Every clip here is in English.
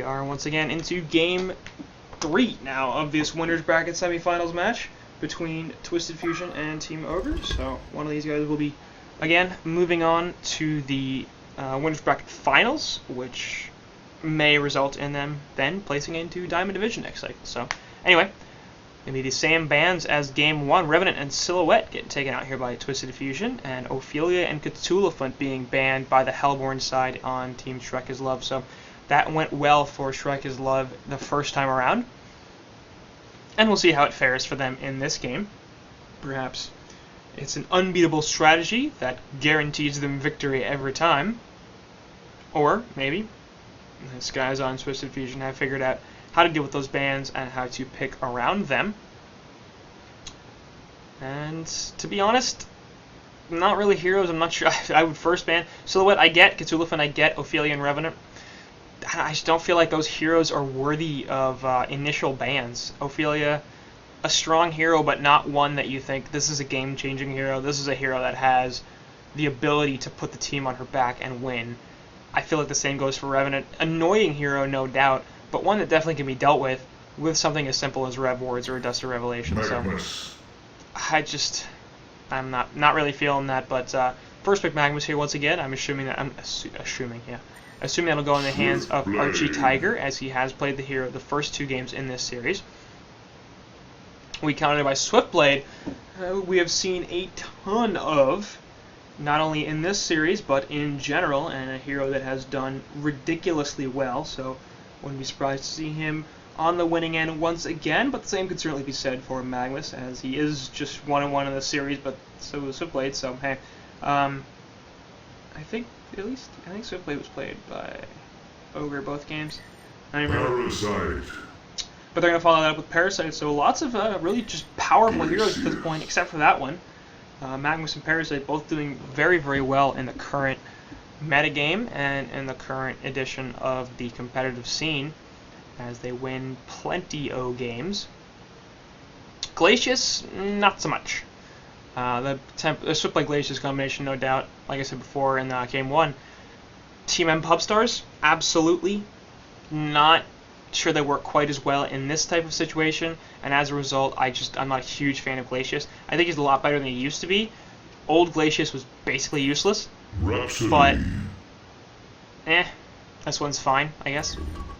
We are once again into Game 3 now of this Winners Bracket Semifinals match between Twisted Fusion and Team Ogre. So one of these guys will be, again, moving on to the Winners Bracket Finals, which may result in them then placing into Diamond Division next cycle. So anyway, going to be the same bands as Game 1. Revenant and Silhouette getting taken out here by Twisted Fusion, and Ophelia and Cthulhuphant being banned by the Hellborn side on Team Shrek is Love. So that went well for Shrek is Love the first time around, and we'll see how it fares for them in this game. Perhaps it's an unbeatable strategy that guarantees them victory every time, or maybe these guys on Twisted Fusion have figured out how to deal with those bans and how to pick around them. And to be honest, not really heroes. I'm not sure. I would first ban Silhouette. I get Cthulhuphant. I get Ophelia and Revenant. I just don't feel like those heroes are worthy of initial bans. Ophelia, a strong hero, but not one that you think this is a game-changing hero. This is a hero that has the ability to put the team on her back and win. I feel like the same goes for Revenant. Annoying hero, no doubt, but one that definitely can be dealt with something as simple as Rev Wards or a Dust of Revelation. Magnus. So I'm not really feeling that, but first pick Magnus here once again. I'm assuming that'll go in the hands of Archie Tiger, as he has played the hero the first two games in this series. We countered by Swiftblade. We have seen a ton of, not only in this series, but in general, and a hero that has done ridiculously well, so wouldn't be surprised to see him on the winning end once again, but the same could certainly be said for Magnus, as he is just 1-1 in the series, but so is Swiftblade, so hey. I think Swiftblade was played by Ogre both games. I don't remember. Parasite. But they're going to follow that up with Parasite, so lots of really just powerful heroes at this point, except for that one. Magnus and Parasite both doing very, very well in the current metagame and in the current edition of the competitive scene, as they win plenty of games. Glacius, not so much. The Swiftblade Glacius combination, no doubt, like I said before in Game 1. Team M Pubstars, absolutely not sure they work quite as well in this type of situation, and as a result, I'm not a huge fan of Glacius. I think he's a lot better than he used to be. Old Glacius was basically useless, Rhapsody. but this one's fine, I guess.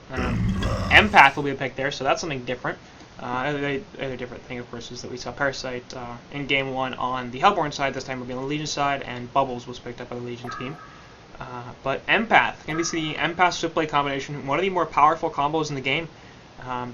Empath will be a pick there, so that's something different. The other different thing, of course, is that we saw Parasite in Game 1 on the Hellborn side. This time will be on the Legion side, and Bubbles was picked up by the Legion team. But Empath, going to be the Empath Swiftblade combination, one of the more powerful combos in the game,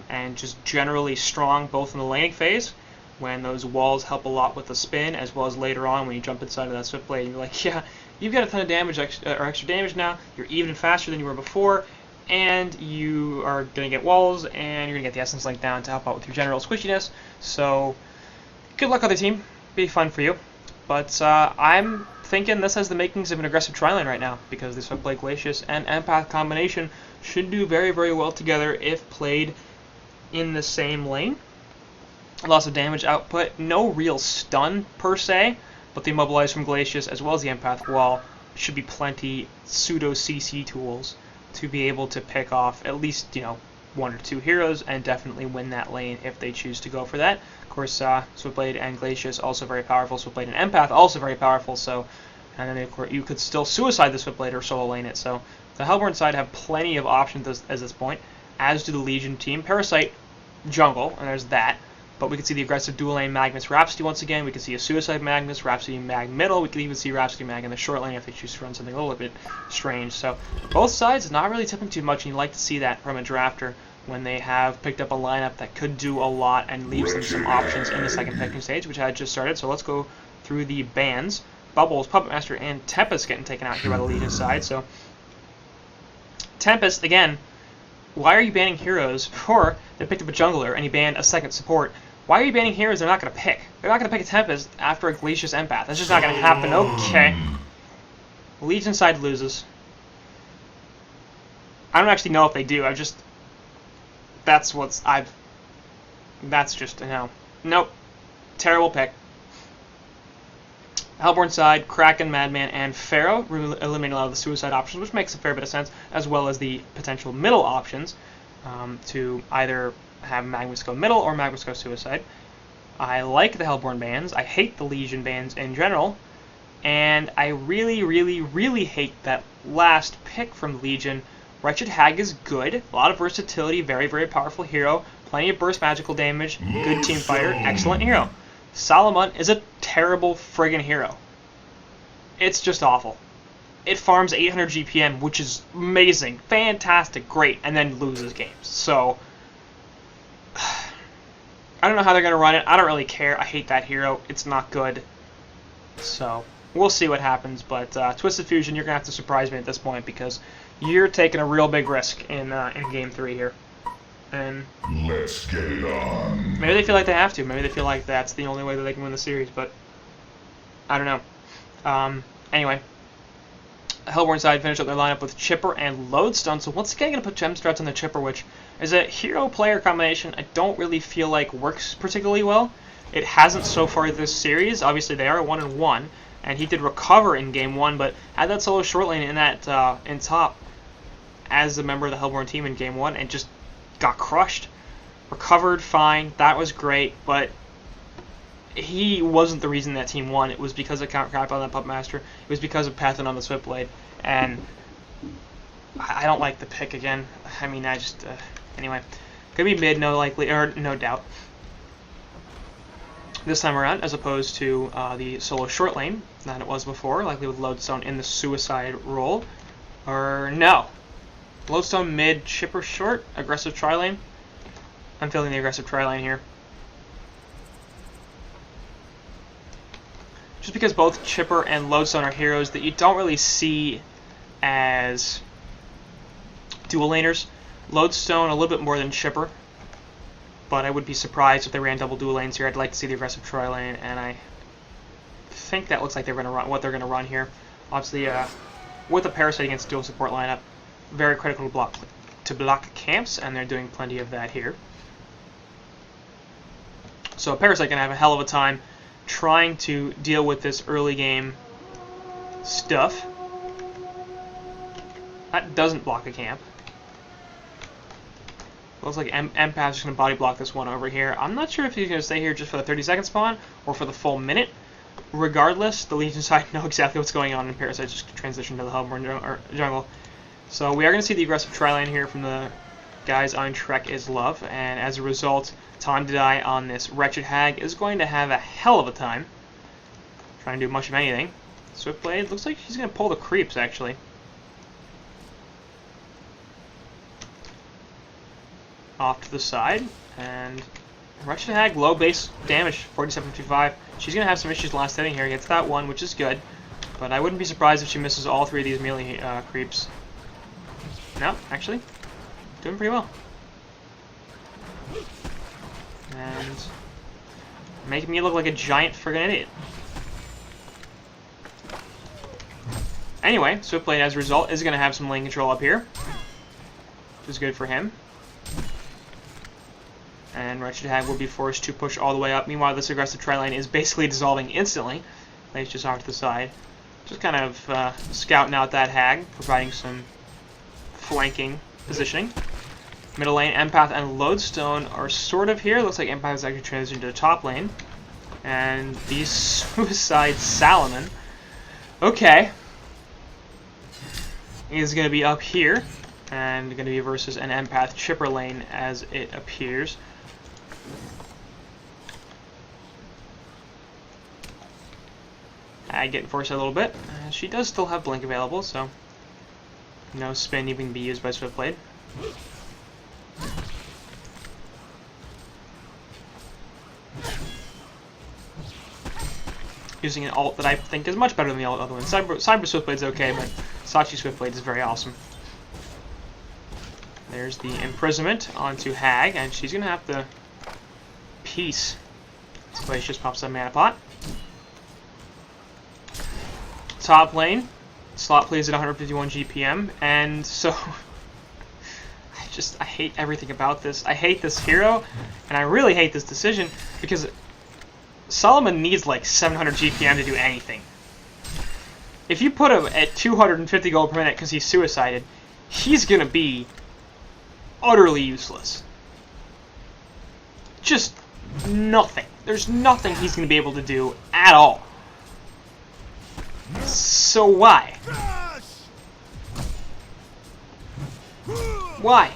and just generally strong both in the laning phase, when those walls help a lot with the spin, as well as later on when you jump inside of that Swiftblade and you're like, yeah, you've got a ton of damage, extra damage now, you're even faster than you were before, and you are going to get walls, and you're going to get the Essence Link down to help out with your general squishiness. So, good luck, other team. Be fun for you. But I'm thinking this has the makings of an aggressive tri-lane right now, because the Swiftblade Glacius and Empath combination should do very, very well together if played in the same lane. Lots of damage output, no real stun per se, but the Immobilize from Glacius as well as the Empath Wall should be plenty pseudo CC tools to be able to pick off at least, one or two heroes and definitely win that lane if they choose to go for that. Of course, Swiftblade and Glacius also very powerful. Swiftblade and Empath also very powerful. So, and then of course you could still suicide the Swiftblade or solo lane it. So the Hellborn side have plenty of options at this point, as do the Legion team. Parasite jungle, and there's that. But we could see the aggressive dual lane Magnus Rhapsody once again. We could see a Suicide Magnus, Rhapsody Mag middle. We could even see Rhapsody Mag in the short lane if they choose to run something a little bit strange. So both sides not really tipping too much, and you like to see that from a drafter when they have picked up a lineup that could do a lot and leaves them some options in the second picking stage, which had just started. So let's go through the bans. Bubbles, Puppet Master, and Tempest getting taken out here by the Legion side. So Tempest, again, why are you banning heroes? Or they picked up a jungler and he banned a second support. Why are you banning heroes they're not going to pick? They're not going to pick a Tempest after a Glacius Empath. That's just not going to happen. Okay. Legion side loses. I don't actually know if they do. That's just, Nope. Terrible pick. Hellborn side, Kraken, Madman, and Pharaoh, eliminating a lot of the suicide options, which makes a fair bit of sense, as well as the potential middle options to either have Magnus go middle or Magnus go suicide. I like the Hellborn bans. I hate the Legion bans in general. And I really, really, really hate that last pick from Legion. Wretched Hag is good. A lot of versatility, very, very powerful hero. Plenty of burst magical damage. Good team fighter. Excellent hero. Salamut is a terrible friggin' hero. It's just awful. It farms 800 GPM, which is amazing, fantastic, great, and then loses games. So, I don't know how they're going to run it. I don't really care. I hate that hero. It's not good. So, we'll see what happens. But Twisted Fusion, you're going to have to surprise me at this point because you're taking a real big risk in Game 3 here. And let's get it on. Maybe they feel like they have to. Maybe they feel like that's the only way that they can win the series. But I don't know. Anyway, Hellborn side finished up their lineup with Chipper and Lodestone. So once again, I'm going to put Gem Struts on the Chipper, which is a hero-player combination I don't really feel like works particularly well. It hasn't so far this series. Obviously, they are 1-1, and he did recover in Game 1, but had that solo short lane in that in top as a member of the Hellborn team in Game 1, and just got crushed. Recovered fine, that was great, but he wasn't the reason that team won. It was because of Count Crap on that Pup Master. It was because of Pathan on the Switchblade, and I don't like the pick again. I mean, I just anyway, could be mid, no doubt. This time around, as opposed to the solo short lane that it was before, likely with Lodestone in the suicide role, or no. Lodestone mid, Chipper short, aggressive tri-lane. I'm feeling the aggressive tri-lane here. Just because both Chipper and Lodestone are heroes that you don't really see as dual laners. Lodestone a little bit more than Chipper, but I would be surprised if they ran double dual lanes here. I'd like to see the aggressive tri-lane, and I think that looks like they're going to run what they're going to run here. Obviously, with a Parasite against dual support lineup, very critical to block camps, and they're doing plenty of that here. So Parasite can have a hell of a time trying to deal with this early game stuff. That doesn't block a camp. Looks like Empath's just going to body block this one over here. I'm not sure if he's going to stay here just for the 30-second spawn or for the full minute. Regardless, the Legion side know exactly what's going on, and Parasite just transition to the Hellborn jungle. So we are going to see the aggressive tri-lane here from the guys on Shrek is Love, and as a result, Time to Die on this Wretched Hag is going to have a hell of a time trying to do much of anything. Swiftblade looks like she's going to pull the creeps, actually. Off to the side, and Wretched Hag, low base damage, 4755. She's going to have some issues last inning here. Gets that one, which is good, but I wouldn't be surprised if she misses all three of these melee creeps. No, actually, doing pretty well. And making me look like a giant friggin' idiot. Anyway, Swiftblade, as a result, is going to have some lane control up here, which is good for him. And Wretched Hag will be forced to push all the way up. Meanwhile, this aggressive tri-lane is basically dissolving instantly. Lane's just off to the side. Just kind of scouting out that Hag, providing some flanking positioning. Middle lane, Empath and Lodestone are sort of here. Looks like Empath is actually transitioned to the top lane. And the Suicide Salomon, okay, is going to be up here. And going to be versus an Empath Chipper lane as it appears. Hag getting forced a little bit. She does still have Blink available, so no spin even be used by Swiftblade. Using an ult that I think is much better than the other one. Cyber Swiftblade's okay, but Sachi Swiftblade is very awesome. There's the imprisonment onto Hag, and she's going to have to peace. This place just pops up Mana Pot. Top lane, slot plays at 151 GPM, and so I hate everything about this. I hate this hero, and I really hate this decision because Solomon needs like 700 GPM to do anything. If you put him at 250 gold per minute because he's suicided, he's going to be utterly useless. Just nothing. There's nothing he's going to be able to do at all. So why? Why?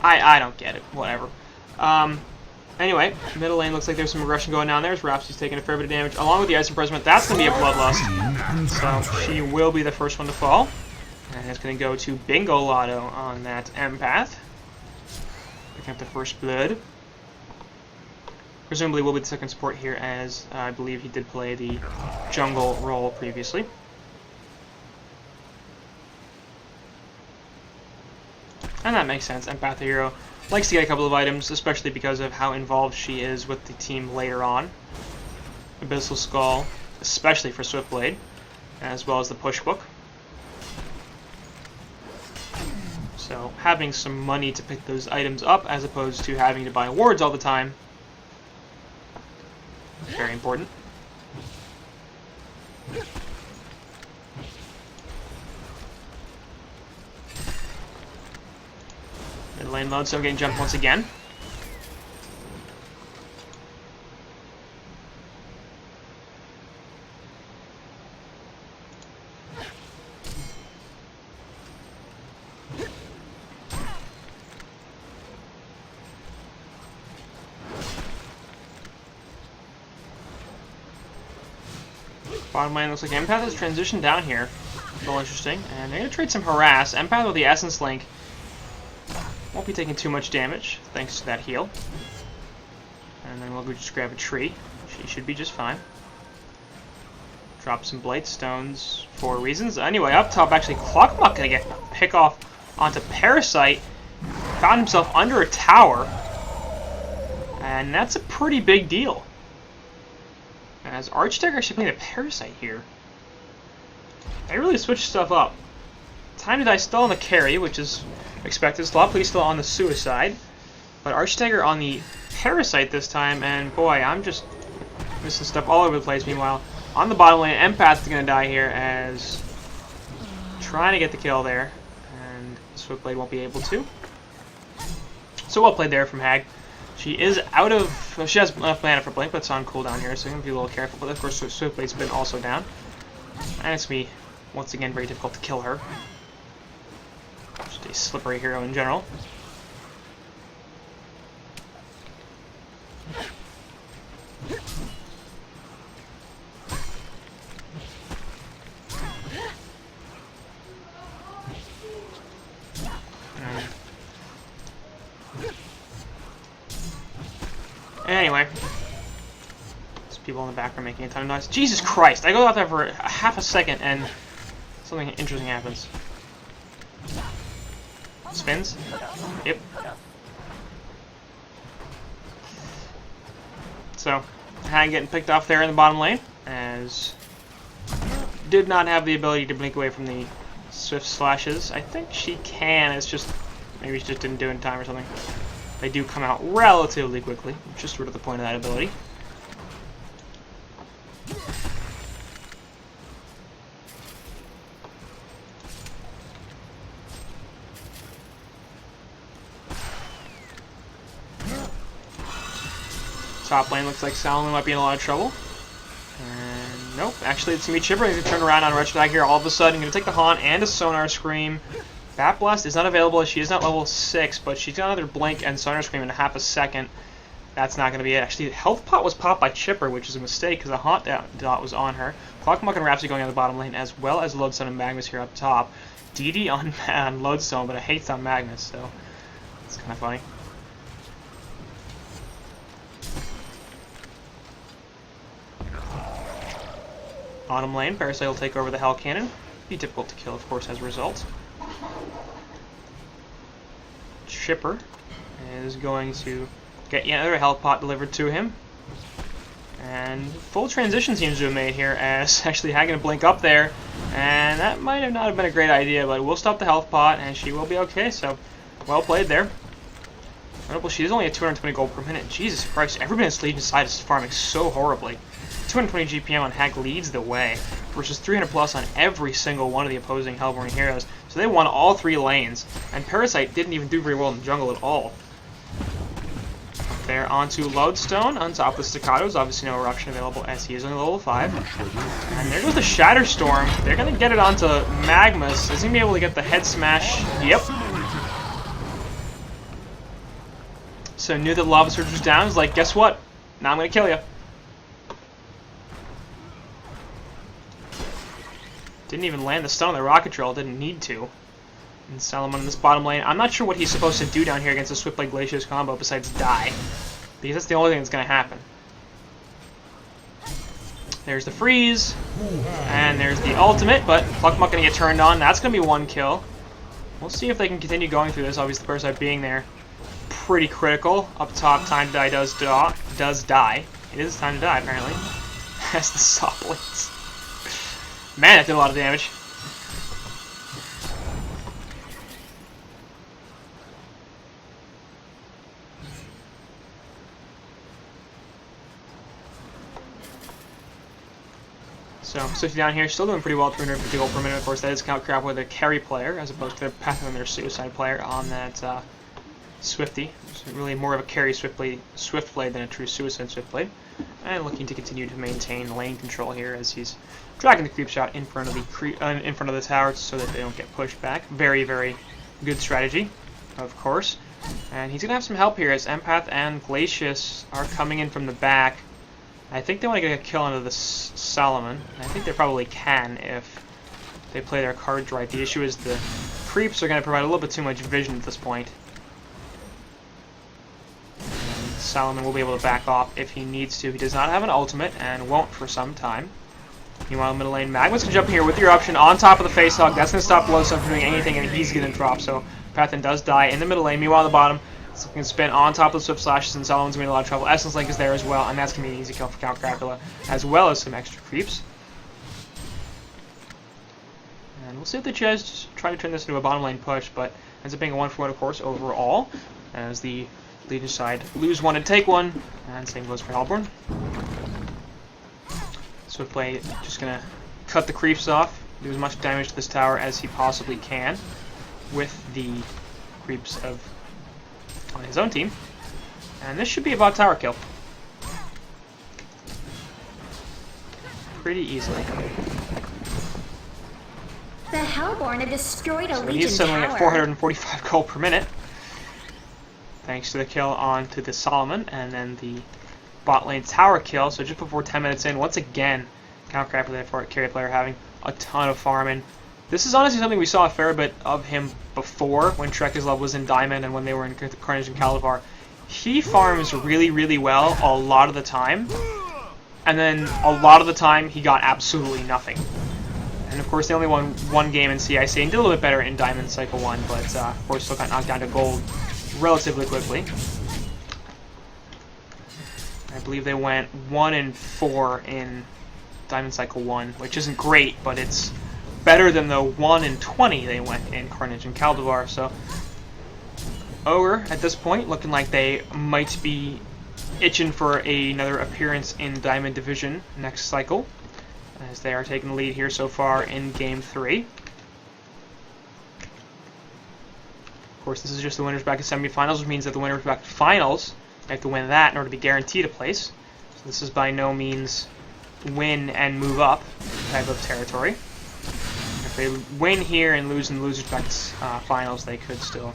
I don't get it. Whatever. Anyway, middle lane looks like there's some aggression going down there. As Rhapsody's taking a fair bit of damage. Along with the Ice Imprisonment, that's going to be a Bloodlust. So she will be the first one to fall. And it's going to go to Bingo Lotto on that Empath. Picking up the first blood. Presumably will be the second support here, as I believe he did play the jungle role previously. And that makes sense. Empath hero likes to get a couple of items, especially because of how involved she is with the team later on. Abyssal Skull, especially for Swiftblade, as well as the push book. So having some money to pick those items up as opposed to having to buy wards all the time, very important. Mid lane load, so I'm getting jumped once again. Bottom lane looks like Empath has transitioned down here. A little interesting. And they're going to trade some Harass. Empath with the Essence Link won't be taking too much damage, thanks to that heal. And then we'll just grab a tree. She should be just fine. Drop some Blight Stones for reasons. Anyway, up top, actually, Clockmuck going to get a pick off onto Parasite. Found himself under a tower. And that's a pretty big deal. As Archdagger actually playing a Parasite here. They really switched stuff up. Time to Die still on the carry, which is expected. Slothfleet still on the Suicide. But Archdagger on the Parasite this time, and boy, I'm just missing stuff all over the place. Meanwhile, on the bottom lane, Empath is going to die here as trying to get the kill there. And Swiftblade won't be able to. So well played there from Hag. She is out of... Well, she has enough mana for Blink, but it's on cooldown here, so I'm going to be a little careful. But of course, Swiftblade's been also down. And it's going to be, once again, very difficult to kill her. Just a slippery hero in general. Anyway, there's people in the background making a ton of noise. Jesus Christ! I go out there for half a second and something interesting happens. Spins? Yep. So, Hag getting picked off there in the bottom lane, as did not have the ability to blink away from the swift slashes. I think she can, it's just, maybe she just didn't do it in time or something. They do come out relatively quickly, which is sort of the point of that ability. Top lane looks like Salomon might be in a lot of trouble. And nope, actually it's going to be Chipper. He's going to turn around on Wretched here all of a sudden. Going to take the HoN and a Sonar Scream. Bat Blast is not available as she is not level 6, but she's got another Blink and Sonar Scream in half a second. That's not going to be it. Actually, the Health Pot was popped by Chipper, which is a mistake because the Haunt dot was on her. Clockmuck and Rhapsody going on the bottom lane, as well as Lodestone and Magnus here up top. DD on Lodestone, but a Hates on Magnus, so it's kind of funny. Bottom lane, Parasite will take over the Hell Cannon. Be difficult to kill, of course, as a result. Chipper is going to get yet another health pot delivered to him. And full transition seems to have made here, as actually Hag going to blink up there. And that might have not have been a great idea, but we'll stop the health pot, and she will be okay, so well played there. Notable, she is only at 220 gold per minute. Jesus Christ, everybody in this Legion side is farming so horribly. 220 GPM on Hack leads the way, versus 300 plus on every single one of the opposing Hellborn heroes. So they won all 3 lanes, and Parasite didn't even do very well in the jungle at all. Up there onto Lodestone, on top of Staccatos, obviously no eruption available as he is only level 5. And there goes the Shatterstorm. They're going to get it onto Magmus. Is he going to be able to get the head smash? Yep. So knew that Lava Surge was down. He's like, guess what? Now I'm going to kill you. Didn't even land the stun on the rocket drill. Didn't need to. And Salomon in this bottom lane. I'm not sure what he's supposed to do down here against a Swiftblade Glacius combo besides die. Because that's the only thing that's going to happen. There's the freeze. And there's the ultimate. But Pluckmuck going to get turned on. That's going to be 1 kill. We'll see if they can continue going through this. Obviously the Parasite being there. Pretty critical. Up top, time to die does die. It is time to die, apparently. That's the soft blades. Man, that did a lot of damage. So, Swifty down here, still doing pretty well, 350 gold per minute. Of course, that is count crap with a carry player, as opposed to their Path and their Suicide player on that Swifty. It's really more of a carry Swiftblade than a true Suicide Swiftblade. And looking to continue to maintain lane control here as he's dragging the creep shot in front of the tower so that they don't get pushed back. Very, very good strategy, of course. And he's gonna have some help here as Empath and Glacius are coming in from the back. I think they want to get a kill onto the Salomon. I think they probably can if they play their cards right. The issue is the creeps are going to provide a little bit too much vision at this point. Salomon will be able to back off if he needs to. He does not have an ultimate and won't for some time. Meanwhile, middle lane, Magma's going to jump in here with your option on top of the face hug. That's going to stop Lodestone from doing anything, and he's going to drop. So Pathan does die in the middle lane. Meanwhile, on the bottom, it's going to spin on top of the Swift Slashes, and Salomon's going to be in a lot of trouble. Essence Link is there as well, and that's going to be an easy kill for Count Crapula, as well as some extra creeps. And we'll see if the Chaz try to turn this into a bottom lane push, but ends up being a 1-for-1, of course, overall, as the Legion side lose 1 and take 1, and same goes for Hellborn. Swiftblade just going to cut the creeps off, do as much damage to this tower as he possibly can with the creeps of on his own team. And this should be about tower kill. Pretty easily. The Hellborn have destroyed a So Legion he's suddenly tower. at 445 gold per minute. Thanks to the kill onto the Solomon, and then the bot lane tower kill. So just before 10 minutes in, once again, Count Crapula for a carry player having a ton of farming. This is honestly something we saw a fair bit of him before, when Shrek's love was in Diamond and when they were in Carnage and Calavar. He farms really, really well a lot of the time, and then a lot of the time he got absolutely nothing. And of course they only won 1 game in CIC and did a little bit better in Diamond Cycle 1, but of course still got knocked down to gold relatively quickly. I believe they went 1-4 in Diamond Cycle 1, which isn't great, but it's better than the 1-20 they went in Carnage and Caldivar. So Ogre at this point looking like they might be itching for another appearance in Diamond Division next cycle, as they are taking the lead here so far in Game 3. Of course, this is just the winners bracket semifinals, which means that the winners bracket finals, they have to win that in order to be guaranteed a place. So this is by no means win and move up type of territory. If they win here and lose in the losers bracket finals, they could still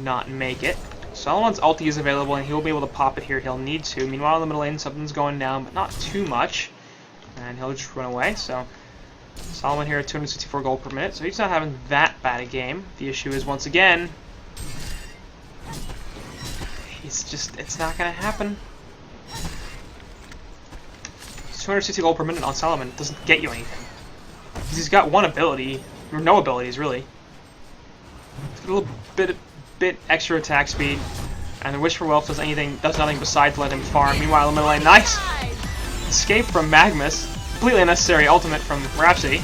not make it. Solomon's ulti is available, and he'll be able to pop it here. He'll need to. Meanwhile, in the middle lane, something's going down, but not too much, and he'll just run away. So Solomon here at 264 gold per minute, so he's not having that bad a game. The issue is, once again, it's not going to happen. 260 gold per minute on Solomon doesn't get you anything. Because he's got 1 ability, or no abilities really. He's got a little bit extra attack speed, and the Wish for Wealth does nothing besides let him farm. Meanwhile, in the middle lane, nice! Escape from Magmus. Completely unnecessary ultimate from Rhapsody.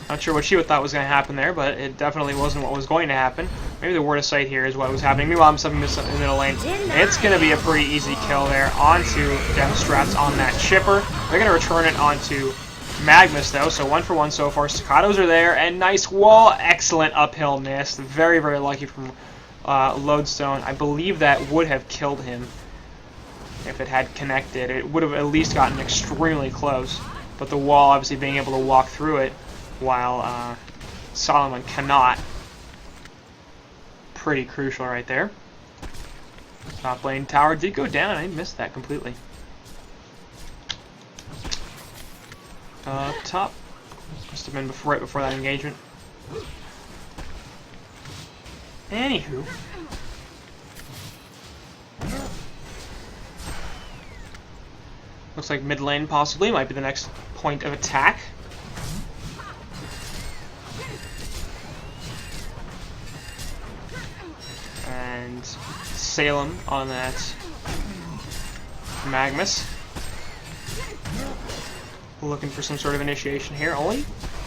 Not sure what she thought was going to happen there, but it definitely wasn't what was going to happen. Maybe the word of sight here is what was happening. Meanwhile, I'm stuffing this in the middle lane. It's going to be a pretty easy kill there onto Demstrats on that chipper. They're going to return it onto Magnus, though, so 1 for 1 so far. Staccatos are there, and nice wall. Excellent uphill miss. Very, very lucky from Lodestone. I believe that would have killed him if it had connected. It would have at least gotten extremely close, but the wall obviously being able to walk through it while Solomon cannot. Pretty crucial right there. Top lane tower did go down. I missed that completely. Up top. Must have been right before that engagement. Anywho. Looks like mid lane possibly might be the next point of attack. And Salem on that Magnus. Looking for some sort of initiation here. Only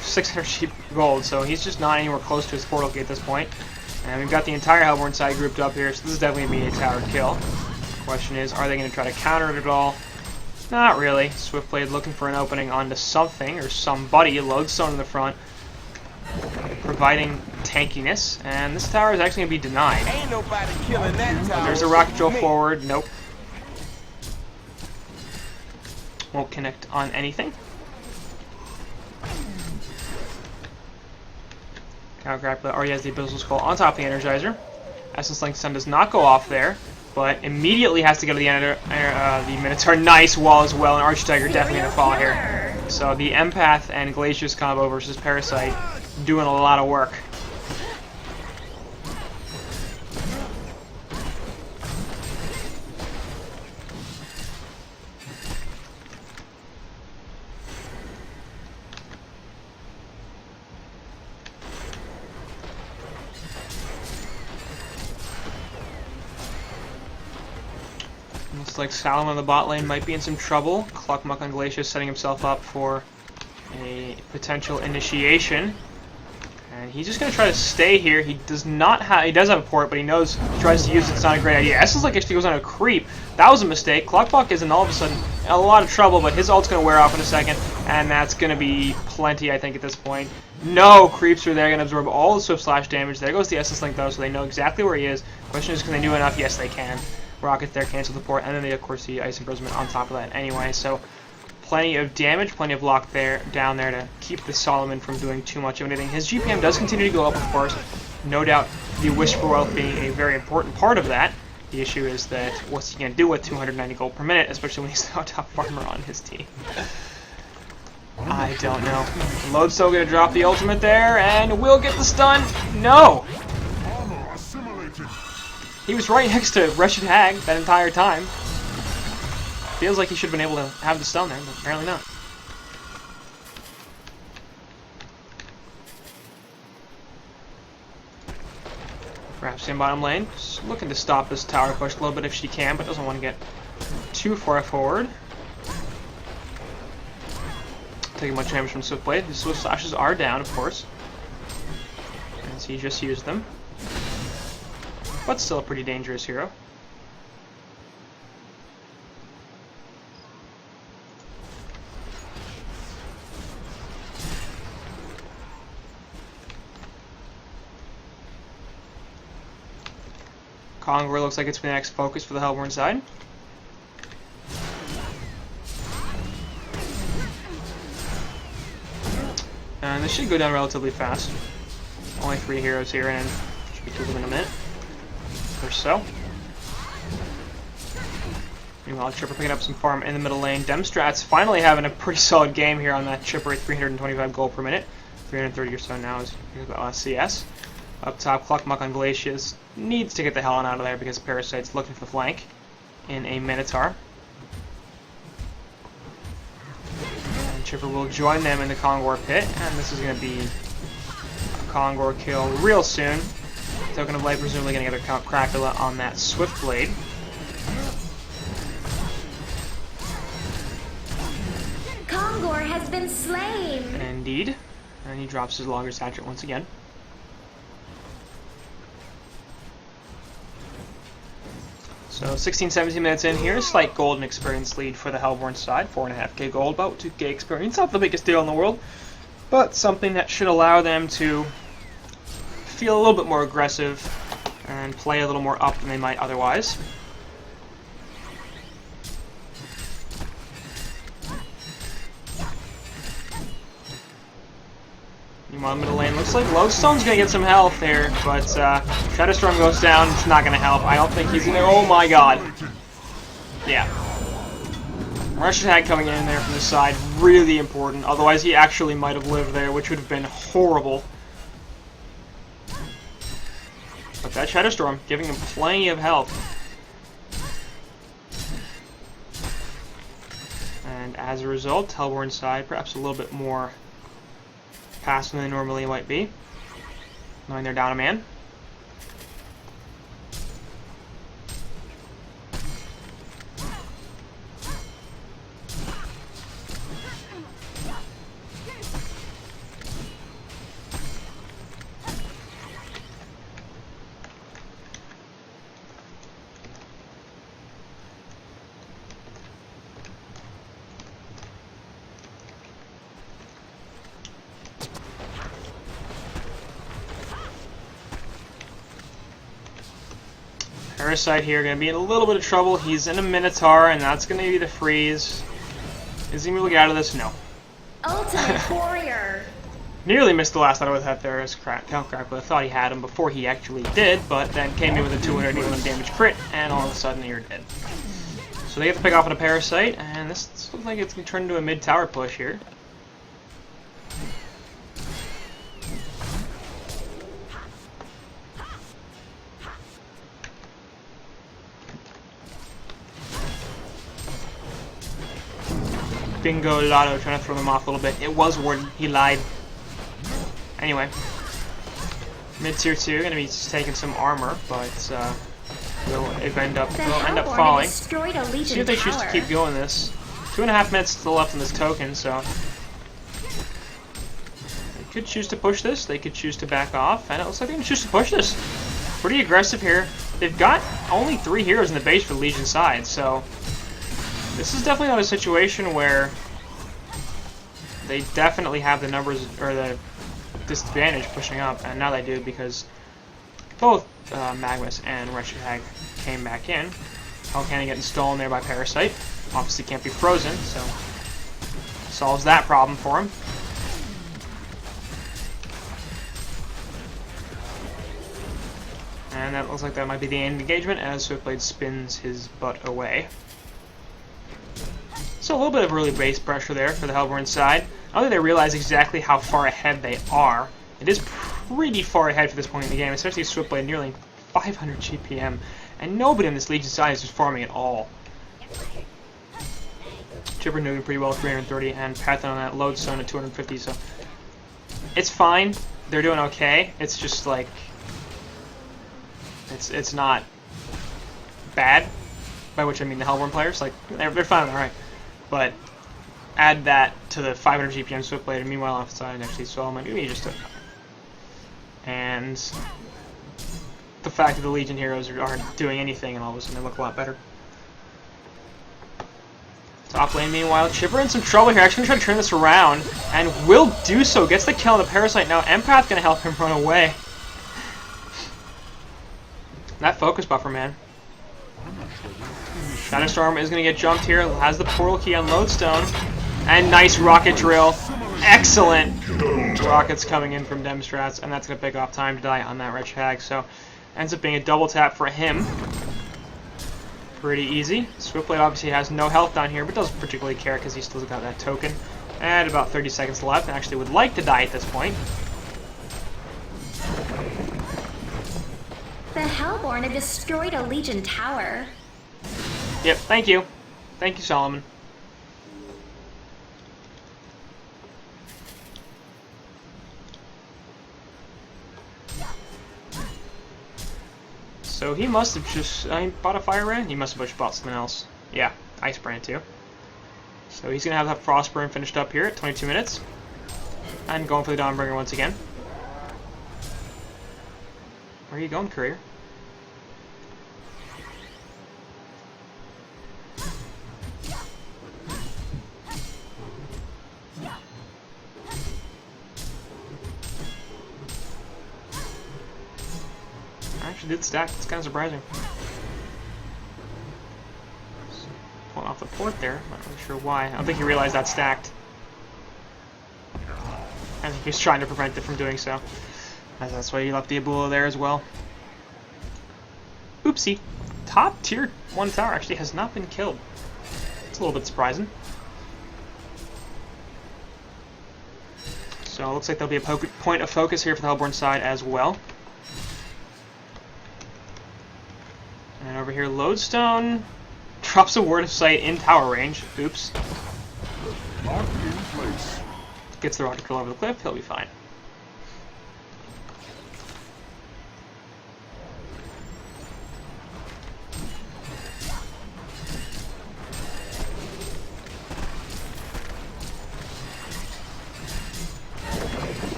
600 cheap gold, so he's just not anywhere close to his portal gate at this point. And we've got the entire Hellborn side grouped up here, so this is definitely going to be a tower kill. The question is, are they going to try to counter it at all? Not really. Swiftblade looking for an opening onto something or somebody. Lodestone in the front, providing tankiness, and this tower is actually going to be denied. Ain't nobody killing that tower. There's a rocket drill forward. Nope. Won't connect on anything. Counter-grappler already has the Abyssal Skull on top of the Energizer. Essence Link Sun does not go off there, but immediately has to go to the Minotaur. Nice wall as well, and Archtiger definitely going to fall here. So the Empath and Glacius combo versus Parasite doing a lot of work. Looks like Salomon on the bot lane might be in some trouble. Cluckmuck on Glacius setting himself up for a potential initiation. And he's just going to try to stay here. He does not have, he does have a port, but he knows he tries to use it. It's not a great idea. Essence Link actually goes on a creep. That was a mistake. Cluckmuck is in all of a sudden in a lot of trouble, but his ult's going to wear off in a second. And that's going to be plenty, I think, at this point. No, creeps are there, going to absorb all the Swift Slash damage. There goes the Essence Link, though, so they know exactly where he is. Question is, can they do enough? Yes, they can. Rockets there, cancel the port, and then they, of course, the Ice Imprisonment on top of that anyway. So plenty of damage, plenty of lock there, down there to keep the Solomon from doing too much of anything. His GPM does continue to go up, of course. No doubt the Wish for Wealth being a very important part of that. The issue is that what's he going to do with 290 gold per minute, especially when he's now top farmer on his team? I don't know. Lodestone going to drop the ultimate there, and will get the stun. No! He was right next to Wretched Hag that entire time. Feels like he should have been able to have the stun there, but apparently not. Perhaps in bottom lane, just looking to stop this tower push a little bit if she can, but doesn't want to get too far forward. Taking much damage from Swiftblade. The Swift Slashes are down, of course, as he just used them. But still a pretty dangerous hero. Conqueror looks like it's the next focus for the Hellborn side. And this should go down relatively fast. Only 3 heroes here, and should be killed in a minute or so. Meanwhile, Chipper picking up some farm in the middle lane. Demstrats finally having a pretty solid game here on that Chipper at 325 gold per minute. 330 or so now is CS. Up top, Cluckmuck on Glacius needs to get the hell on out of there because Parasite's looking for the flank in a Minotaur. And Chipper will join them in the Kongor pit, and this is going to be a Kongor kill real soon. Token of Light presumably going to get a Crapula on that Swiftblade. Kongor has been slain. Indeed. And he drops his Logger's Hatchet once again. So 16, 17 minutes in here, slight gold and experience lead for the Hellborn side. 4.5k gold, about 2k experience. Not the biggest deal in the world, but something that should allow them to feel a little bit more aggressive and play a little more up than they might otherwise. Meanwhile, middle lane looks like Lodestone's gonna get some health there, but Shadowstorm goes down. It's not gonna help. I don't think he's gonna. Oh my god! Yeah, Russian Hag coming in there from the side, really important. Otherwise, he actually might have lived there, which would have been horrible. But that Shadowstorm giving him plenty of health. And as a result, Hellborn side perhaps a little bit more faster than they normally might be, knowing they're down a man. Parasite here going to be in a little bit of trouble. He's in a Minotaur, and that's going to be the freeze. Is he going to get out of this? No. Ultimate warrior. Nearly missed the last auto with that there as Count Crackle. I thought he had him before he actually did, but then came in with a 281 damage crit, and all of a sudden you're dead. So they have to pick off on a Parasite, and this looks like it's going to turn into a mid-tower push here. Bingo Lotto trying to throw them off a little bit. It was Warden. He lied. Anyway. Mid tier 2 going to be taking some armor, but will end up falling. See if they choose to keep going this. 2.5 minutes still left on this token, so they could choose to push this. They could choose to back off, and it looks like they're going to choose to push this. Pretty aggressive here. They've got only 3 heroes in the base for the Legion side, so this is definitely not a situation where they definitely have the numbers or the disadvantage pushing up, and now they do because both Magmus and Wretched Hag came back in. Hell Cannon getting stolen there by Parasite. Obviously can't be frozen, so solves that problem for him. And that looks like that might be the end engagement as Swiftblade spins his butt away. So a little bit of early base pressure there for the Hellborn side. I don't think they realize exactly how far ahead they are. It is pretty far ahead for this point in the game, especially Swiftblade nearly 500 GPM. And nobody in this Legion side is just farming at all. Chipper doing pretty well at 330 and Pathan on that Lodestone at 250, so it's fine. They're doing okay. It's just like it's not bad, by which I mean the Hellborn players. Like they're fine, alright. But add that to the 500 GPM Swiftblade, and meanwhile offside actually Solomon maybe just took. And the fact that the Legion heroes aren't doing anything, and all of a sudden they look a lot better. Top lane meanwhile, Chipper in some trouble here. Actually gonna try to turn this around, and will do so. Gets the kill on the Parasite. Now Empath gonna help him run away. That focus buffer, man. Shadowstorm is going to get jumped here. Has the portal key on Lodestone. And nice rocket drill. Excellent rockets coming in from Demstrats. And that's going to pick off time to die on that Wretched Hag. So ends up being a double tap for him. Pretty easy. Swiftblade obviously has no health down here, but doesn't particularly care because he's still got that token. And about 30 seconds left. And actually would like to die at this point. The Hellborn have destroyed a Legion tower. Yep, thank you. Thank you, Solomon. So he must have just bought a Fire Brand? He must have just bought something else. Yeah, Ice Brand too. So he's going to have that Frost Burn finished up here at 22 minutes. And going for the Dawnbringer once again. Where are you going, Courier? Actually did stack. It's kind of surprising. Pulling off the port there. Not really sure why. I don't think he realized that stacked. I think he's trying to prevent it from doing so. And that's why he left the Ebola there as well. Oopsie. Top tier 1 tower actually has not been killed. It's a little bit surprising. So it looks like there'll be a point of focus here for the Hellborn side as well. And over here, Lodestone drops a word of sight in tower range. Oops. Lock in place. Gets the rocket kill over the cliff. He'll be fine.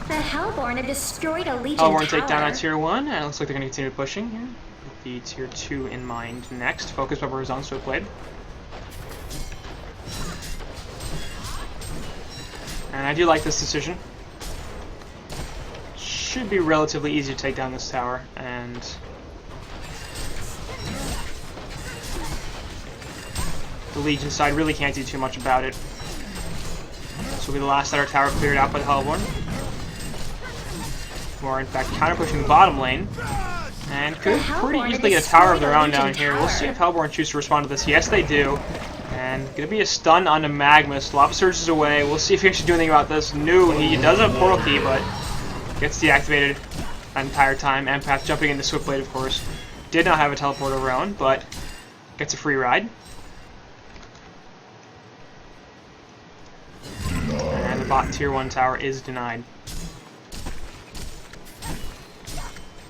The Hellborn have destroyed a Legion Hellborn tower. take down at tier 1, and it looks like they're going to continue pushing here. With the tier 2 in mind next. Focus Peppers on Swiftblade. And I do like this decision. Should be relatively easy to take down this tower, and the Legion side really can't do too much about it. This will be the last Outer tower cleared out by the Hellborn. Who are in fact counter pushing the bottom lane. And could pretty easily get a tower of their own down here. We'll see if Hellborn choose to respond to this. Yes, they do. And gonna be a stun onto Magmus. Lava surges away. We'll see if he actually do anything about this. No, he does have a portal key, but gets deactivated that entire time. Empath jumping into Swiftblade, of course. Did not have a teleport of her own, but gets a free ride. And the bot tier 1 tower is denied.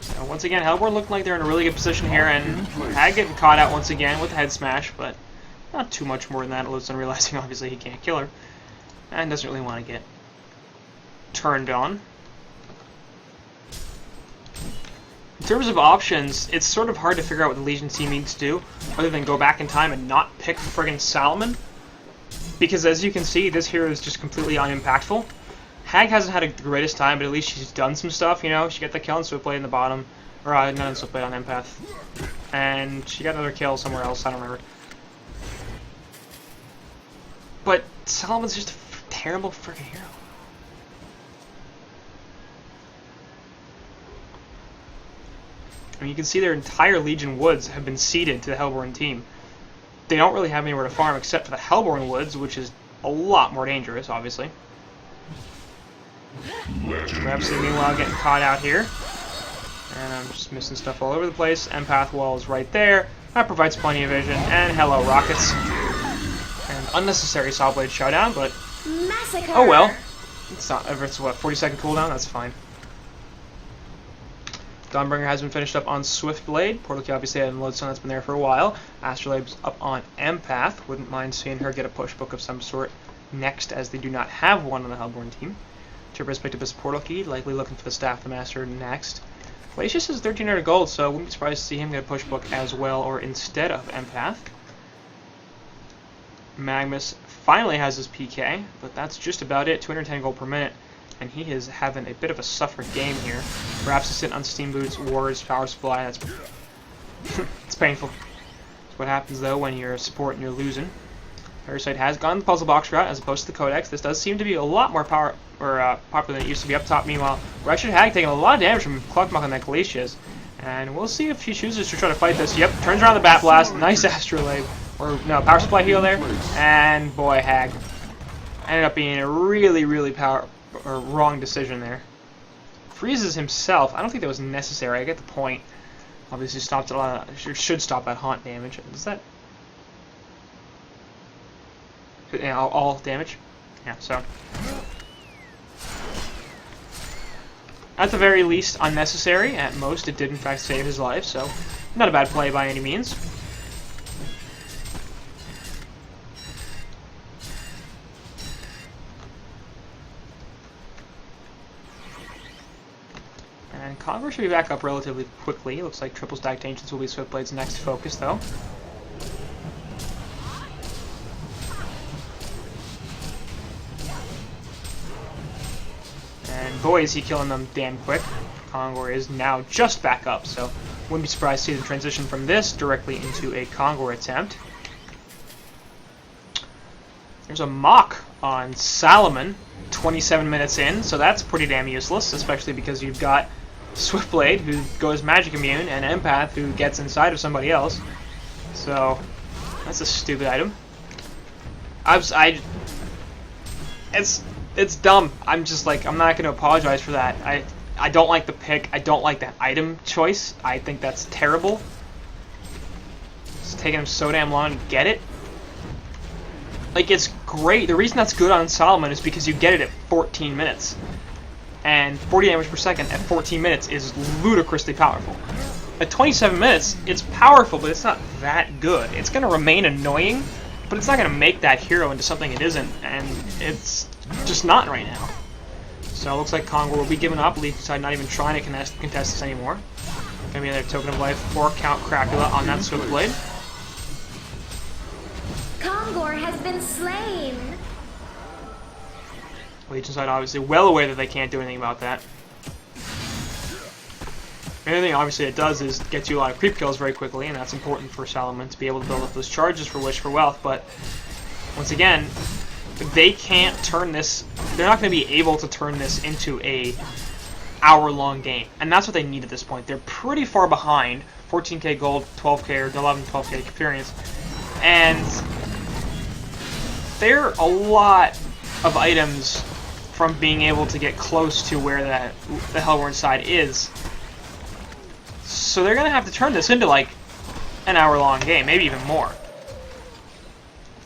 So once again, Hellborn looking like they're in a really good position here, and Hag getting caught out once again with the head smash, but not too much more than that. Lodestone realizing obviously he can't kill her, and doesn't really want to get turned on. In terms of options, it's sort of hard to figure out what the Legion team needs to do, other than go back in time and not pick friggin' Salomon. Because as you can see, this hero is just completely unimpactful. Hag hasn't had the greatest time, but at least she's done some stuff, you know? She got the kill on Swiftblade in the bottom, or not on Swiftblade, on Empath. And she got another kill somewhere else, I don't remember. But Salomon's just a terrible friggin' hero. I mean, you can see their entire Legion woods have been ceded to the Hellborn team. They don't really have anywhere to farm except for the Hellborn woods, which is a lot more dangerous, obviously. Rhapsody, meanwhile, getting caught out here. And I'm just missing stuff all over the place. Empath wall is right there. That provides plenty of vision. And hello, rockets. And unnecessary Saw Blade showdown, but Massacre. oh well. It's not. It's what, 40-second cooldown? That's fine. Dawnbringer has been finished up on Swiftblade. Portal Key obviously had Lodestone that's been there for a while. Astrolabe's up on Empath. Wouldn't mind seeing her get a push book of some sort next, as they do not have one on the Hellborn team. Turbo's picked up his Portal Key, likely looking for the Staff of the Master next. Glacius is 1300 gold, so wouldn't be surprised to see him get a push book as well, or instead of Empath. Magmus finally has his PK, but that's just about it. 210 gold per minute, and he is having a bit of a suffered game here. Perhaps he's sitting on Steam Boots, Wards, Power Supply. That's it's painful. That's what happens though when you're a support and you're losing. Parasite has gone the puzzle box route as opposed to the Codex. This does seem to be a lot more popular than it used to be up top. Meanwhile, Wretched Hag taking a lot of damage from Cluckmuck on that Glacius. And we'll see if he chooses to try to fight this. Yep, turns around the Bat Blast. Nice Astrolabe. Or, no, Power Supply heal there. And, boy, Hag. Ended up being a really, really wrong decision there. Freezes himself. I don't think that was necessary. I get the point. Obviously stopped a lot of, should stop that haunt damage. Is that... Yeah, all damage? Yeah, so... At the very least, unnecessary. At most, it did in fact save his life, so not a bad play by any means. And Congress should be back up relatively quickly. It looks like triple stacked Ancients will be Swiftblade's next focus, though. And boy, is he killing them damn quick. Kongor is now just back up, so wouldn't be surprised to see the transition from this directly into a Kongor attempt. There's a mock on Salomon, 27 minutes in, so that's pretty damn useless, especially because you've got Swiftblade, who goes magic immune, and Empath, who gets inside of somebody else. So that's a stupid item. It's dumb. I'm just like, I'm not going to apologize for that. I don't like the pick. I don't like that item choice. I think that's terrible. It's taking him so damn long to get it. Like, it's great. The reason that's good on Solomon is because you get it at 14 minutes. And 40 damage per second at 14 minutes is ludicrously powerful. At 27 minutes, it's powerful, but it's not that good. It's going to remain annoying, but it's not going to make that hero into something it isn't, and it's just not right now. So it looks like Kongor will be giving up. Leaf side not even trying to contest this anymore. Going to be another token of life for Count Cracula on that Swiftblade. Kongor has been slain. Legion side obviously well aware that they can't do anything about that. The only thing obviously it does is get you a lot of creep kills very quickly, and that's important for Salomon to be able to build up those charges for Wish for Wealth, but once again, they can't turn this, they're not going to be able to turn this into a hour-long game, and that's what they need at this point. They're pretty far behind, 14k gold, 12k, or 11, 12k experience, and they're a lot of items from being able to get close to where the Hellborn side is. So they're going to have to turn this into like an hour-long game, maybe even more.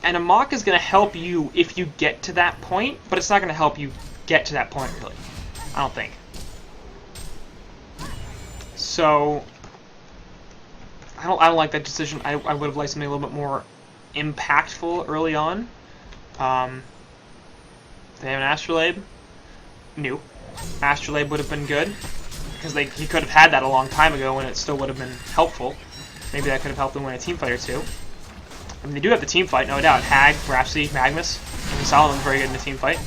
And a mock is going to help you if you get to that point, but it's not going to help you get to that point, really. I don't think. So I don't like that decision. I would have liked something a little bit more impactful early on. They have an Astrolabe. New. Astrolabe would have been good, because he could have had that a long time ago and it still would have been helpful. Maybe that could have helped them win a team fight or two. I mean, they do have the team fight, no doubt. Hag, Rhapsody, Magnus. And Solomon's very good in the team fight.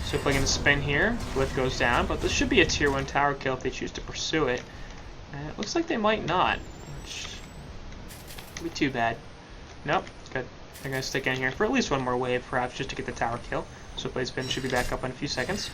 So if I can spin here, Glyph goes down, but this should be a tier 1 tower kill if they choose to pursue it. And it looks like they might not, which would be too bad. Nope, good. They're going to stick in here for at least one more wave, perhaps, just to get the tower kill. So Blade Spin should be back up in a few seconds.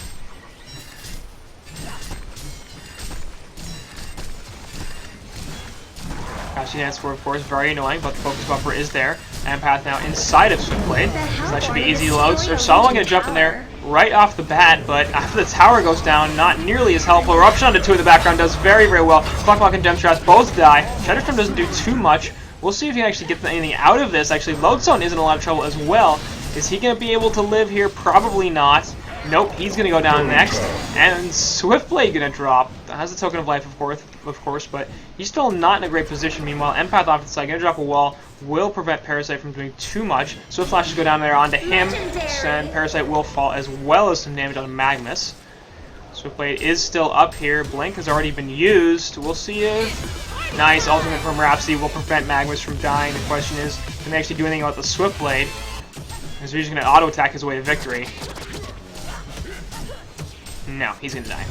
Cassie Dance for, of course, very annoying, but the focus buffer is there. Empath now inside of Swiftblade, so that should be easy loads. So Solomon going to jump in there right off the bat, but after the tower goes down, not nearly as helpful. Eruption onto 2 in the background does very, very well. Clocklock and Gemstraps both die. Shadowstorm doesn't do too much. We'll see if he can actually get anything out of this. Actually, Lodestone is in a lot of trouble as well. Is he going to be able to live here? Probably not. Nope, he's going to go down next. And Swiftblade going to drop. Has a token of life, of course, but he's still not in a great position. Meanwhile, Empath off the side, going to drop a wall. Will prevent Parasite from doing too much. Swift Flashes go down there onto him. And Parasite will fall, as well as some damage on Magnus. Swiftblade is still up here. Blink has already been used. We'll see if... Nice, ultimate from Rhapsody will prevent Magnus from dying. The question is, can they actually do anything about the Swiftblade? Because he's going to auto-attack his way to victory. No, he's going to die.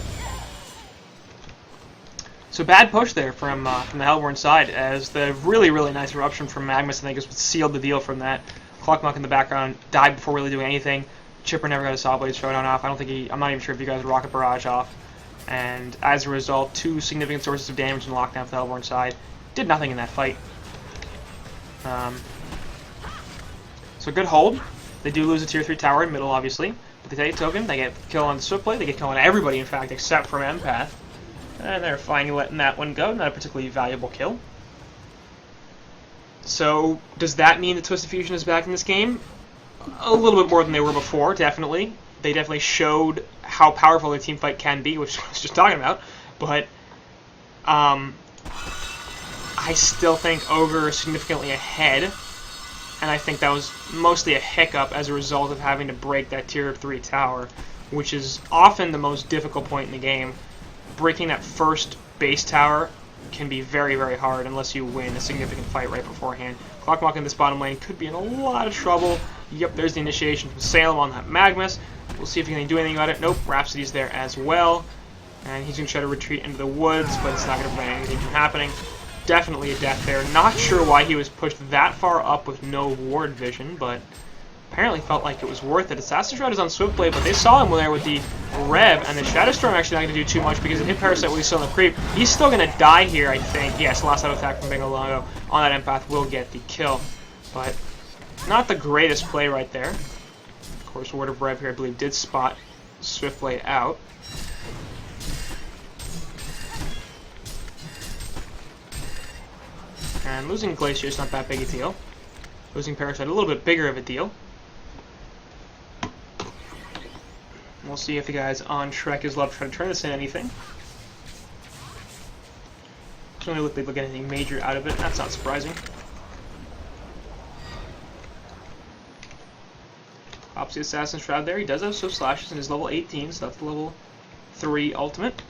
So bad push there from the Hellborn side, as the really, really nice eruption from Magnus, I think, is what sealed the deal from that. Clockmuck in the background died before really doing anything. Chipper never got a Saw Blade Showdown off. I'm not even sure if he got a Rocket Barrage off. And as a result, 2 significant sources of damage in lockdown for the Hellborn side. Did nothing in that fight. So good hold. They do lose a tier 3 tower in middle, obviously. But they take a token, they get kill on Swiftblade, they get kill on everybody, in fact, except for Empath. And they're finally letting that one go. Not a particularly valuable kill. So, does that mean that Twisted Fusion is back in this game? A little bit more than they were before, definitely. They definitely showed how powerful their team fight can be, which I was just talking about. But, I still think Ogre is significantly ahead. And I think that was mostly a hiccup as a result of having to break that tier 3 tower. which is often the most difficult point in the game. Breaking that first base tower can be very, very hard unless you win a significant fight right beforehand. Clockmok in this bottom lane could be in a lot of trouble. Yep, there's the initiation from Salem on that Magnus. We'll see if he can do anything about it. Nope, Rhapsody's there as well. And he's going to try to retreat into the woods, but it's not going to prevent anything from happening. Definitely a death there. Not sure why he was pushed that far up with no ward vision, but apparently felt like it was worth it. Assassin's Shroud is on Swiftblade, but they saw him there with the Rev, and the Shadow Storm actually not going to do too much because it hit Parasite while he's still in the creep. He's still going to die here, I think. Yes, last auto attack from Bengalago on that Empath will get the kill, but not the greatest play right there. Of course, Word of Rev here, I believe, did spot Swiftblade out. And losing Glacier is not that big a deal. Losing Parasite a little bit bigger of a deal. We'll see if the guys on Shrek is love try to turn this into anything. Doesn't really look like they'll get anything major out of it. That's not surprising. Pops the Assassin's Shroud there. He does have Swift Slashes and is level 18, so that's the level 3 ultimate.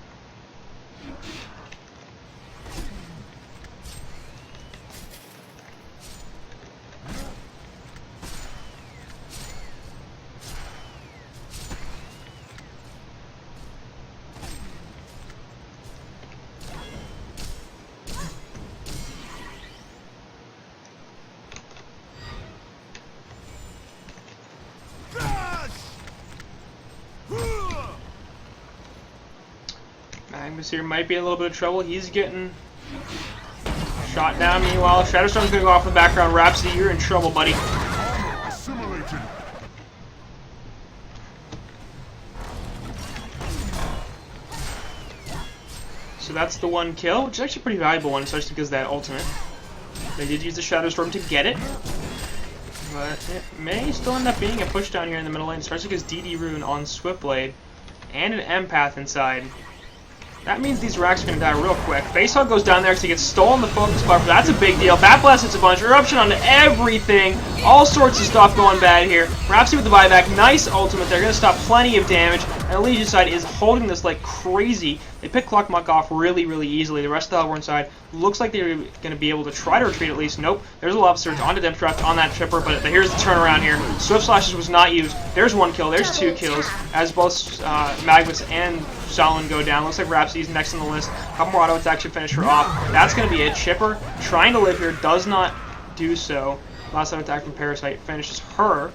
Magnus here might be in a little bit of trouble. He's getting shot down. Meanwhile, Shadowstorm's going to go off in the background. Rhapsody, you're in trouble, buddy. Assimilated. So that's the one kill, which is actually a pretty valuable one, especially because of that ultimate. They did use the Shadowstorm to get it, but it may still end up being a push down here in the middle lane, especially because DD Rune on Swiftblade and an Empath inside. That means these racks are going to die real quick. Face Hug goes down there because he gets stolen the focus buffer. That's a big deal. Bat Blast hits a bunch. Eruption onto everything. All sorts of stuff going bad here. Rhapsody with the buyback. Nice ultimate. They're going to stop plenty of damage. And the Legion side is holding this like crazy. They pick Clockmuck off really, really easily. The rest of the Hellborn side looks like they're going to be able to try to retreat at least. Nope. There's a Lava Surge onto Dempstraft on that Chipper, but here's the turnaround here. Swift Slashes was not used. There's one kill. There's two kills as both Magnus and Solon go down. Looks like Rhapsody's next on the list. A couple more auto attacks should finish her off. That's going to be it. Chipper trying to live here, does not do so. Last auto attack from Parasite finishes her.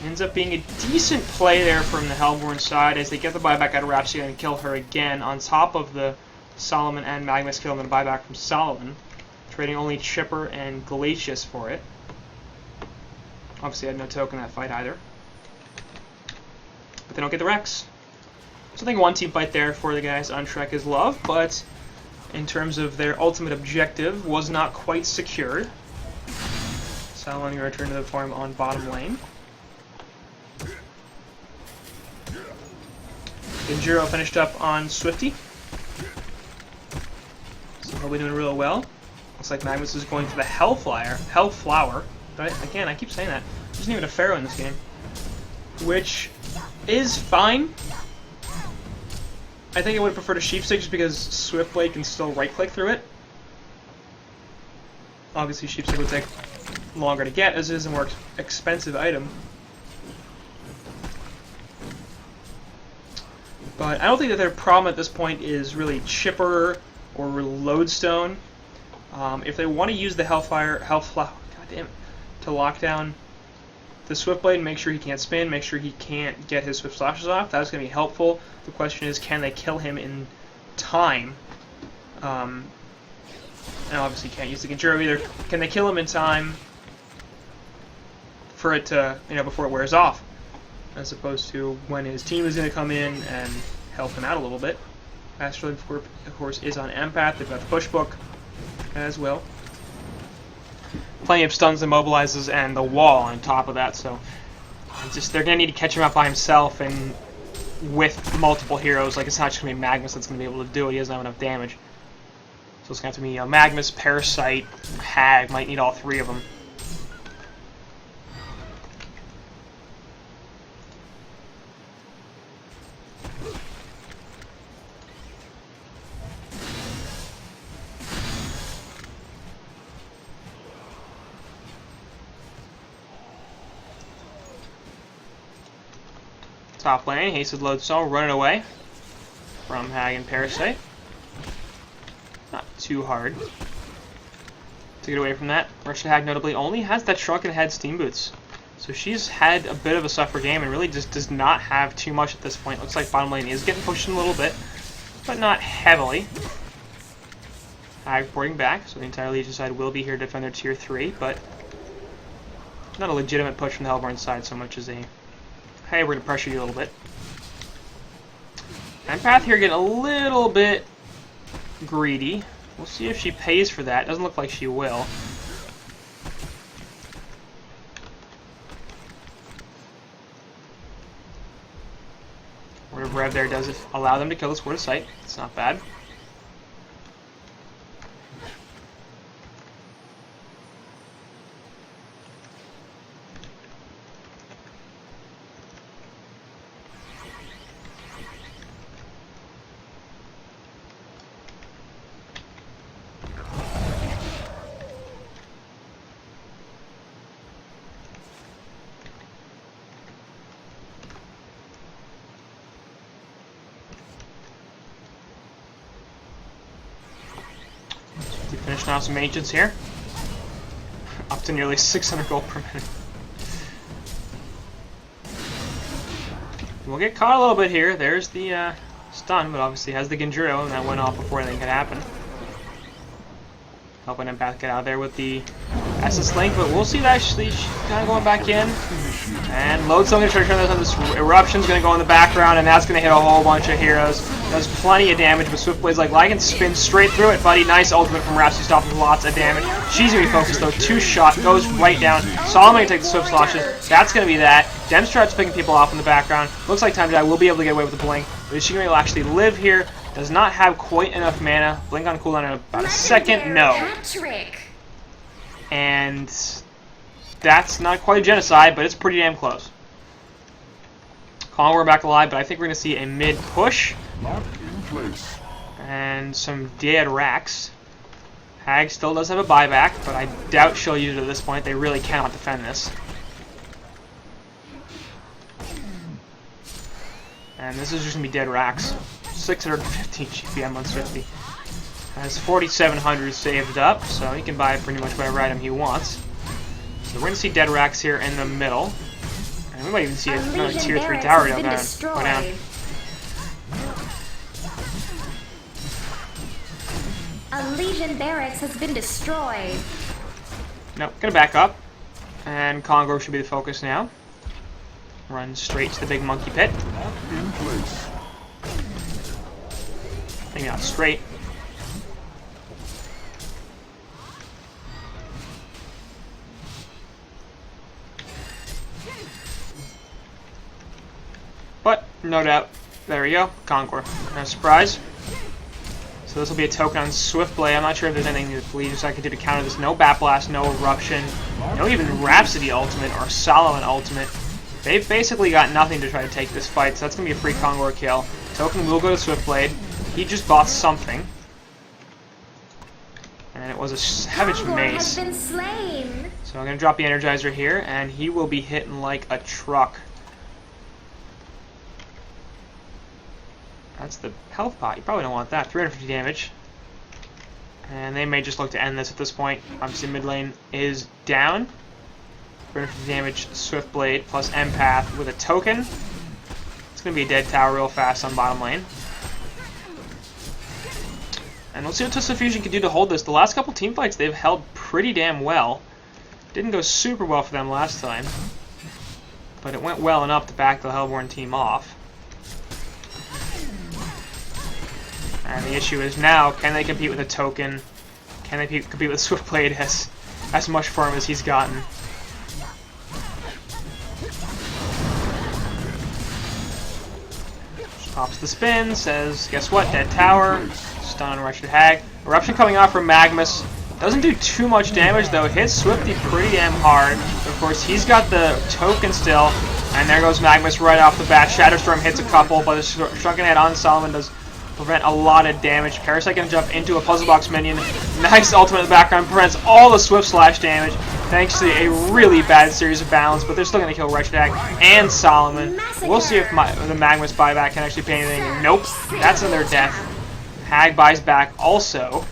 Ends up being a decent play there from the Hellborn side as they get the buyback out of Rhapsody and kill her again on top of the Solomon and Magnus kill and then buyback from Solomon. Trading only Chipper and Glacius for it. Obviously had no token in that fight either. But they don't get the Rex. So I think one team fight there for the guys on Shrek is love, but in terms of their ultimate objective was not quite secured. Solomon going to return to the farm on bottom lane. Genjiro finished up on Swifty. So he'll be doing real well. Looks like Magnus is going for the Hellflower. Again, I keep saying that. There's not even a Pharaoh in this game. Which is fine. I think I would prefer to Sheepstick just because Swiftblade can still right-click through it. Obviously, Sheepstick would take longer to get as it is a more expensive item. But I don't think that their problem at this point is really Chipper or Lodestone. If they want to use the Hellflower, to lock down the Swiftblade, make sure he can't spin, make sure he can't get his Swift Slashes off, that's going to be helpful. The question is, can they kill him in time? And obviously can't use the Genjiro either. Can they kill him in time for it to, before it wears off? As opposed to when his team is going to come in and help him out a little bit. Astrolabe, of course, is on Empath. They've got the push book as well. Plenty of stuns and mobilizes and the wall on top of that, so they're going to need to catch him up by himself and with multiple heroes. Like, it's not just going to be Magnus that's going to be able to do it. He doesn't have enough damage. So it's going to have to be Magnus, Parasite, Hag. Might need all three of them. Top lane, hasted load cell, running away from Hag and Parasite. Not too hard to get away from that. Russia Hag notably only has that shrunken head steam boots. So she's had a bit of a suffer game and really just does not have too much at this point. Looks like bottom lane is getting pushed in a little bit, but not heavily. Hag reporting back, so the entire Legion side will be here to defend their tier 3, but not a legitimate push from the Hellborn side so much as a, hey, we're going to pressure you a little bit. Empath here getting a little bit greedy. We'll see if she pays for that. Doesn't look like she will. Word of Rev there does allow them to kill the Sword of Sight. It's not bad. Finishing off some agents here. Up to nearly 600 gold per minute. We'll get caught a little bit here. There's the stun, but obviously has the Genjuro, and that went off before anything could happen. Helping Empath get out there with the SS Link, but we'll see that she's kind of going back in. And Load's going to try to turn this on. This Eruption's going to go in the background, and that's going to hit a whole bunch of heroes. Does plenty of damage, but Swiftblade's like, I can spin straight through it, buddy. Nice ultimate from Rhapsody, stopping lots of damage. She's going to be focused, though. 2-shot, goes right down. Solomon going to take the Swift Sloshes. That's going to be that. Demstrat's picking people off in the background. Looks like Time to Die will be able to get away with the Blink. But is she going to actually live here? Does not have quite enough mana. Blink on cooldown in about a second. No. And that's not quite a genocide, but it's pretty damn close. We're back alive, but I think we're going to see a mid push. Lock in place. And some dead racks. Hag still does have a buyback, but I doubt she'll use it at this point. They really cannot defend this. And this is just going to be dead racks. 615 GPM on Swifty. Has 4,700 saved up, so he can buy pretty much whatever item he wants. So we're going to see dead racks here in the middle. And we might even see another tier 3 tower go down. A Legion barracks has been destroyed. Nope, gonna back up. And Congo should be the focus now. Run straight to the big monkey pit. Lock in place. Maybe not straight. But, no doubt, there we go, Conquer. No surprise. So this will be a token on Swiftblade. I'm not sure if there's anything that the Legion side can do to counter this. No Bat Blast, no Eruption, no even Rhapsody ultimate or Solomon ultimate. They've basically got nothing to try to take this fight, so that's going to be a free Conquer kill. Token will go to Swiftblade. He just bought something. And it was a Savage Mace. Has been slain. So I'm going to drop the Energizer here, and he will be hitting like a truck. That's the health pot. You probably don't want that. 350 damage. And they may just look to end this at this point. Obviously, mid lane is down. 350 damage, Swiftblade plus Empath with a token. It's going to be a dead tower real fast on bottom lane. And we'll see what Twisted Fusion can do to hold this. The last couple team fights, they've held pretty damn well. Didn't go super well for them last time. But it went well enough to back the Hellborn team off. And the issue is now, can they compete with a token? Can they compete with Swiftblade as much farm as he's gotten? Pops the spin, says, guess what, dead tower. Stun on Wretched Hag. Eruption coming off from Magmus. Doesn't do too much damage though, hits Swifty pretty damn hard. Of course, he's got the token still, And there goes Magnus right off the bat. Shatterstorm hits a couple, but the Shrunken Head on Solomon does prevent a lot of damage. Parasite can jump into a puzzle box minion. Nice ultimate in the background. Prevents all the Swift Slash damage thanks to a really bad series of balance, but they're still going to kill Wretched Hag and Solomon. We'll see if the Magnus buyback can actually pay anything. Nope. That's in their death. Hag buys back also.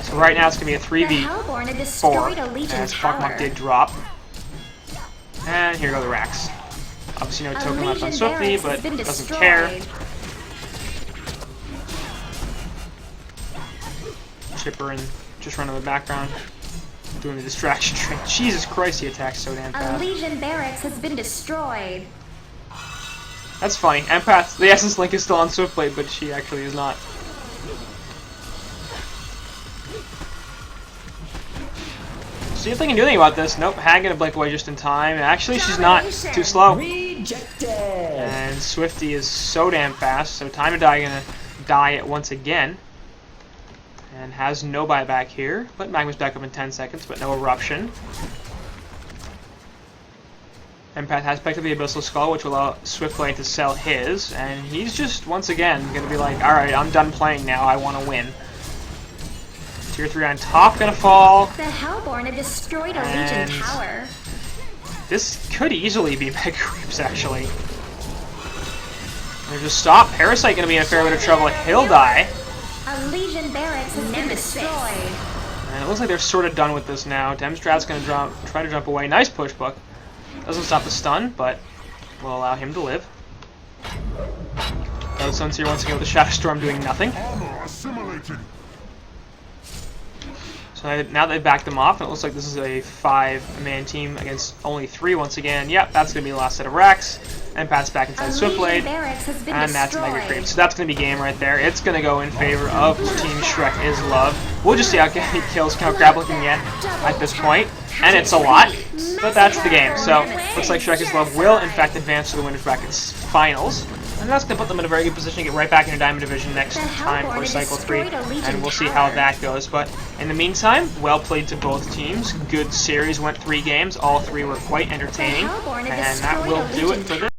So right now it's going to be a 3v4 as Fuckmuck did drop. And here go the racks. Obviously no token left on Swiftly, but doesn't care. Chipper and just run in the background, doing the distraction trick. Jesus Christ, he attacks so damn fast. A Legion barracks has been destroyed. That's funny. Empath, the Essence Link is still on Swiftblade, but she actually is not. See if they can do anything about this. Nope, Hag gonna blink away just in time. Actually, she's not. Too slow. Rejected. And Swifty is so damn fast, so Time to Die gonna die it once again. And has no buyback here, but Magma's back up in 10 seconds, but no eruption. Empath has picked up the Abyssal Skull, which will allow Swiftblade to sell his, and he's just, once again, gonna be like, alright, I'm done playing now, I want to win. Tier 3 on top gonna fall. The Hellborn had destroyed a Legion tower. This could easily be Mega Creeps, actually. They're just stop. Parasite gonna be in a fair bit of trouble. He'll die. A Legion barracks has been destroyed. And it looks like they're sort of done with this now. Demstrat's gonna try to jump away. Nice push book. Doesn't stop the stun, but will allow him to live. Sun's here once again with the Shatterstorm doing nothing. Armor assimilated. So now they've backed them off, and it looks like this is a 5-man team against only 3 once again. Yep, that's going to be the last set of racks. Empath's back inside Swiftblade, and that's a Mega Creep. So that's going to be game right there. It's going to go in favor of Team Shrek is Love. We'll just see how many kills Count Grapple can get at this point, and it's a lot, but that's the game. So looks like Shrek is Love will, in fact, advance to the Winners Brackets Finals. And that's going to put them in a very good position to get right back into Diamond Division next time for Cycle 3, and we'll see how that goes. But in the meantime, well played to both teams. Good series, went 3 games. All 3 were quite entertaining, and that will do it for this.